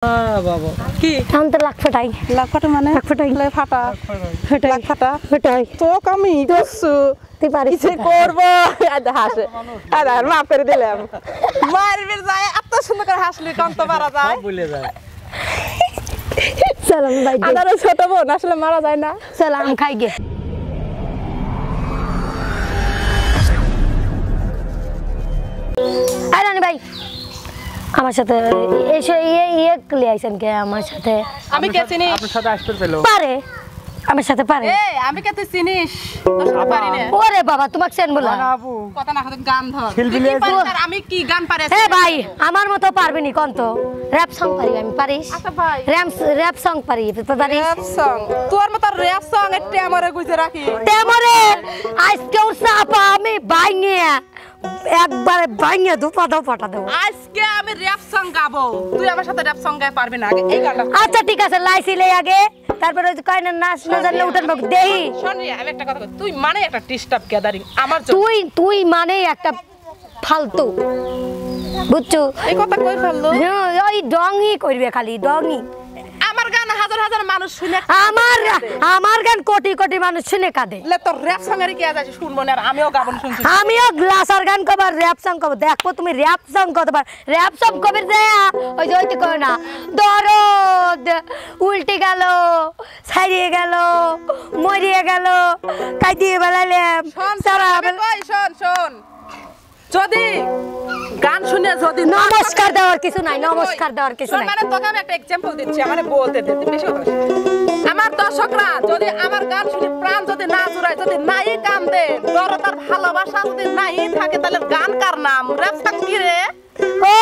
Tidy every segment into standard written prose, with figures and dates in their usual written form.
বাবা কি এখন তো লাখ ফাটাই মানে লাখ ফাটাই ফাটা লাখ ফাটা ফাটাই তো আমি করছু তুই পারিস কিছু করবো আদা হাসে আদা মাফ করে দিলাম মারবির যায় এত সুন্দর করে হাসলি কম তো মারা যায় ভুলে যায় সালাম ভাই আদার ছোট বোন আসলে মারা যায় না সালাম খাই গে আই রানী ভাই আমার সাথে এসে ইয়ে ক্লি আইছেন কে আমার সাথে আমি কে চিনি আপনার সাথে আসতে পেলো পারে আমার সাথে পারে এই আমি কে তুই চিনিস তোর সাথে পারি না ওরে বাবা তোমাকে চেন বলা না আপু কথা না কথা গান ধর শিল্পী আমি কি গান পারি এ ভাই আমার মতো পারবি নি কোন তো র‍্যাপ সং পারি আমি পারিস আচ্ছা ভাই র‍্যাপ সং পারি তুই পারিস র‍্যাপ সং তোর মত র‍্যাপ সং একটু আমারে গুজে রাখি তেমরে আজকে চাপা আমি বাইঙে একবারে বাইঙে দুপাটা পাটা দেব আজকে আমি র‍্যাপ সং গাবো তুই আমার সাথে র‍্যাপ সং গায় পারবি না আগে এই গানটা আচ্ছা ঠিক আছে লাইছিলে আগে তারপরে ওই কয় না নাচ না জানলে উঠেন বাবু দেহি শোন রে আমি একটা কথা কই তুই মানে একটা ডিস্টার্ব গ্যাদারিং আমার জন্য তুই মানে একটা ফালতু বুঝছো এই কথা কই ফেললো ওই ডংই করবে খালি ডংই আমার গান হাজার হাজার মানুষ শুনে আমার গান কোটি কোটি মানুষ শুনে কাঁদে লে তোর র‍্যাপ সং এর কি আছে শুনবো না আর আমিও গাবো শুনছি আমিও গ্লাসার গান কবার র‍্যাপ সং কব দেখো তুমি র‍্যাপ সং কতবার র‍্যাপ সং কবে যে ওই যে ওইটি কয় না দরদ উল্টে গেল ছাড়িয়ে গেল মরিয়ে গেল কাই দিয়ে বেলালাম সারা শোন যদি গান শুনে যদি নমস্কার দেওয়ার কিছু নাই নমস্কার দেওয়ার কিছু নাই মানে তোকে আমি একটা एग्जांपल দিচ্ছি আমারে বলতে দে বেশি কথা আমার দর্শকরা যদি আমার গান শুনে প্রাণ যদি না জুড়ায় যদি নাই কান্দে দরদ আর ভালোবাসা যদি নাই থাকে তাহলে গান কার নাম র‍্যাপ সং কি রে ও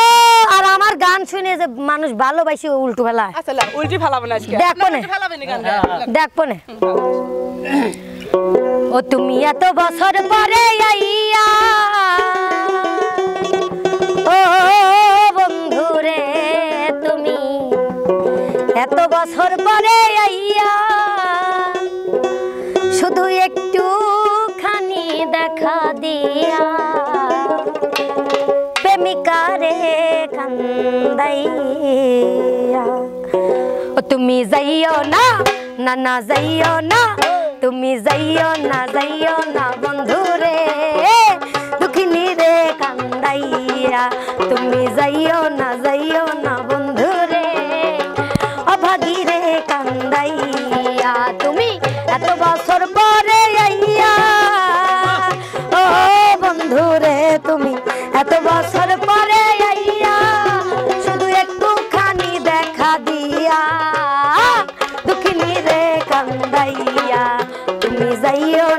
আর আমার গান শুনে যে মানুষ ভালোবাসি উল্টো ফেলায় আচ্ছা লা উল্টি ফেলাবো না আজকে দেখবো না ফেলাবে নি গান দেখবো না ও তুমি এত বছর পরে আইয়া ও বন্ধু রে তুমি এত বছর পরে আইয়া শুধু একটু খানি দেখা দিয়া প্রেমিকারে কান্দাইয়া ও তুমি যাইও না না না যাইও না তুমি যাইও না বন্ধু রে দুঃখিনী রে কান্দাইয়া তুমি যাইও না বন্ধু রে অভাগী রে কান্দাইয়া তুমি এত বছর পরে আইয়া ও বন্ধু রে তুমি এত বছর পরে আইয়া শুধু একটুখানি দেখা দিয়া দুঃখিনী রে কান্দাইয়া তুমি যাইও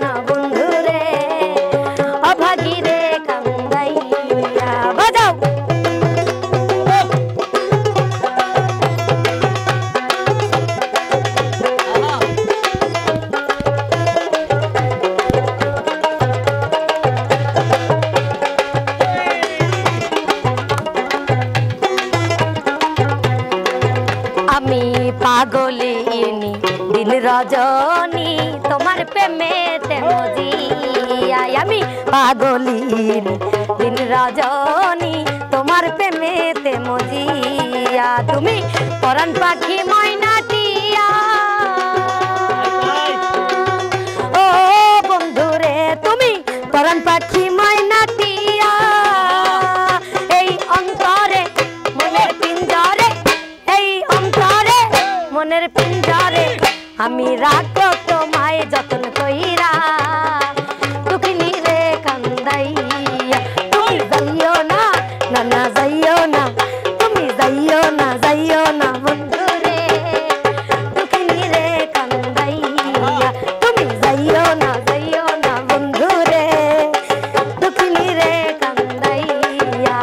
না বন্ধু রে অভাগী রে কান্দাইয়া বাজাও আমি পাগলিনী দিন রজনী তোমার প্রেমেতে মজিয়া আমি পাগলিনী দিন রজনী তোমার প্রেমেতে মজিয়া তুমি পরাণ পাখি ময়নাটিয়া ও বন্ধু রে তুমি পরাণ পাখি ময়নাটিয়া এই অন্তরে মনের পিঞ্জরে মনের পিঞ্জরে আমি রাখো তোমায় যতন কইরা দুঃখিনী রে কান্দাইয়া তুমি যাইও না না যাইও না তুমি যাইও না বন্ধু রে দুঃখিনী রে কান্দাইয়া তুমি যাইও না বন্ধু রে দুঃখিনী রে কান্দাইয়া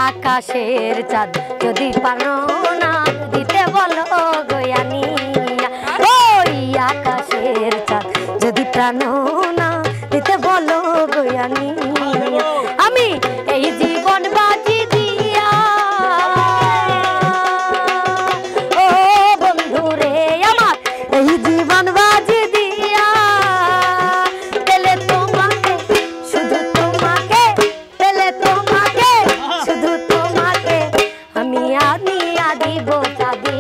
আকাশের চাঁদ যদি পারো না দিতে বলো গয়ানিয়া ওই আকাশের চাঁদ যদি প্রাণ না জানি আমি এই জীবন বাজি দিয়া ও বন্ধু রে আমার এই জীবন বাজি দিয়া পেলে তোমাকে শুধু তোমাকে পেলে তোমাকে শুধু তোমাকে আমি আনিয়া দিব চাঁদি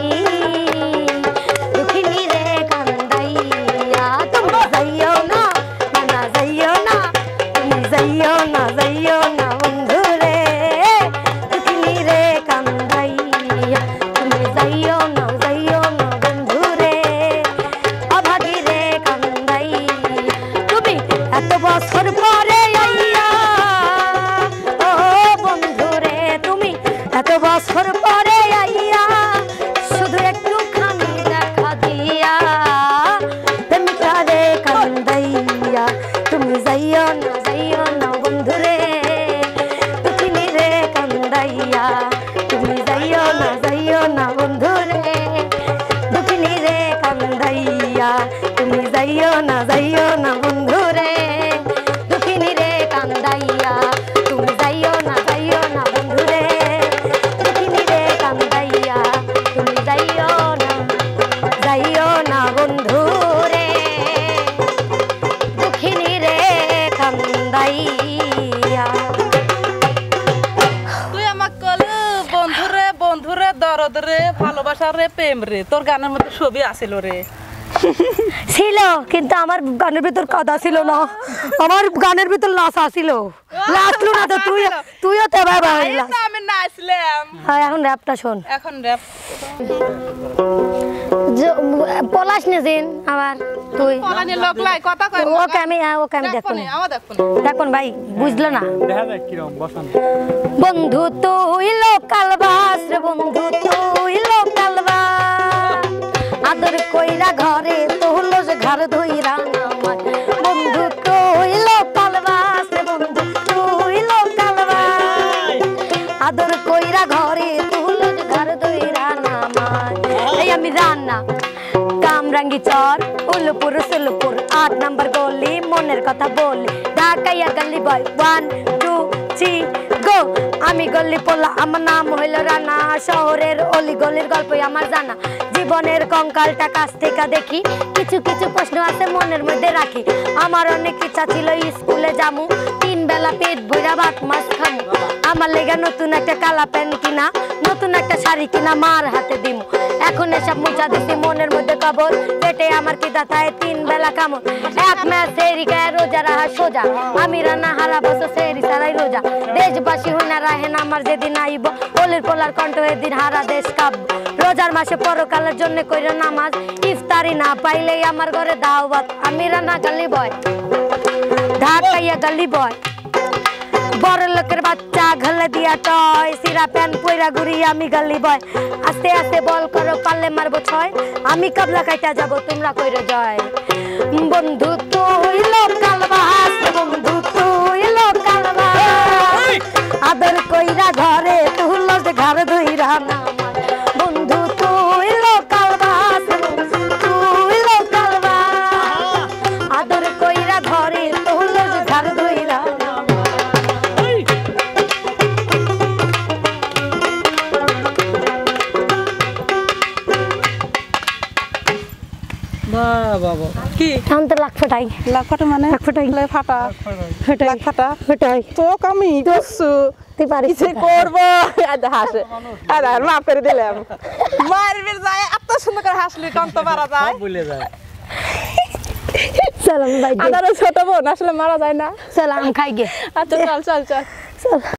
দুঃখিনী রে কান্দাইয়া তুমি যাইও না না যাইও না তুমি যাইও না বন্ধু রে দুঃখিনী রে কান্দাইয়া তুমি যাইও না বন্ধু রে অভাগী রে কান্দাইয়া তুমি এত বছর পরে আইয়া ও বন্ধু রে তুমি এত বছর পরে আইয়া শুধু একটুখানি দেখা দিয়া প্রেমিকা রে কান্দাইয়া তুমি যাইও না বন্ধু রে দুঃখিনী রে কান্দাইয়া তুমি যাইও না বন্ধু রে দুঃখিনী রে কান্দাইয়া তুমি যাইও না বন্ধু রে দুঃখিনী রে কান্দাইয়া তুমি যাইও না বন্ধু রে দুঃখিনী রে কান্দাইয়া তুমি যাইও না বন্ধু রে দুঃখিনী রে কান্দাইয়া তুই আমাকে কলে বন্ধুরে দরদ রে ভালোবাসা রে প্রেম রে তোর গানের মধ্যে ছবি আছিল রে ছিল কিন্তু আমার গানের ভিতর কাদা ছিল না আমার গানের ভিতর লাশ আসিল লাসলো না তো তুইও তো বাবা আমি নাচলাম হ্যাঁ এখন র্যাপটা শোন এখন র্যাপ পলাশ নেজিন আবার তুই পলানি লোক লাই কথা কই ওকে আমি দেখো না আমার দেখো দেখুন ভাই বুঝলো না দেখা যায় কিরম বসান বন্ধু তুই লোকাল বাস রে বন্ধু তুই লোকাল বাস আদর কইরা ঘরে তোলো যে ঘর ধইরা নামাজ বন্ধু তুই লোকাল বাস রে বন্ধু তুই লোকাল বাস আদর কইরা ঘরে তোলো যে ঘর ধইরা নামাজ এই আমি রান্না কামরাঙ্গি চর উলুপুর সুলুপুর 8 নম্বর গলি মনের কথা বলি ঢাকাইয়া গলি বয় 1 2 3 গো আমি গলি পোলা আমার নাম হইল রানা শহরের অলি গলির গল্প আমার জানা জীবনের কঙ্কালটা কাছ থেকে দেখি কিছু কিছু প্রশ্ন আছে মনের মধ্যে রাখি আমার অনেক ইচ্ছা ছিল স্কুলে যামু 3 বেলা পেট ভরা ভাত মাছ খামু আমার লেগে নতুন একটা কালা প্যান্ট কিনা নতুন একটা শাড়ি কিনা মার হাতে দিমু এখন এসব মুছা দিছি মনের মধ্যে কবর পেটে আমার কি দাতায় 3 বেলা কামড় এক ম্যাচ সেরি গায়ে রোজা রাহা সোজা আমি রান্না হারা বছর সেরি সারাই রোজা দেশবাসী হুনা রাহেন আমার যেদিন আইব ওলির পোলার কণ্ঠ এদিন হারা দেশ কাঁপব রোজার মাসে পরকালের জন্য কইরা নামাজ ইফতারি না পাইলেই আমার ঘরে দাওয়াত আমি রান্না গলি বয় ঢাকাইয়া গলি বয় বড় লোকের বাচ্চা ঘলে দিয়া টয় সিরা প্যান পয়রা ঘুরি আমি গলি বয় আস্তে আস্তে বল করো পারলে মারবো ছয় আমি কাবলা কাইটা যাব তোমরা কইরো জয় বন্ধু তুই লোকাল বাস বন্ধু তুই লোকাল বাস আদর কইরা ঘরে তুলো যে ঘর ধইরা না বন্ধু তুই লোকাল বাস তুই লোকাল বাস আদর কইরা ঘরে তুলো যে ঘর ধইরা বাবা কি এখন তো লাখ ফাটাই লাখ ফাটা মানে লাখ ফাটাই লাই ফাটা ফাটাই লাখ ফাটা ফাটাই তো আমি বুঝছো তুই পারিস কিছু করব আদা হাসে আদা মাফ করে দিলাম মারবির যায় এত সুন্দর করে হাসলি কান্ত মারা যায় বলে যায় চল আমি বাইক আদার ছোট বোন আসলে মারা যায় না চল আমি খাই গে আচ্ছা চল চল চল চল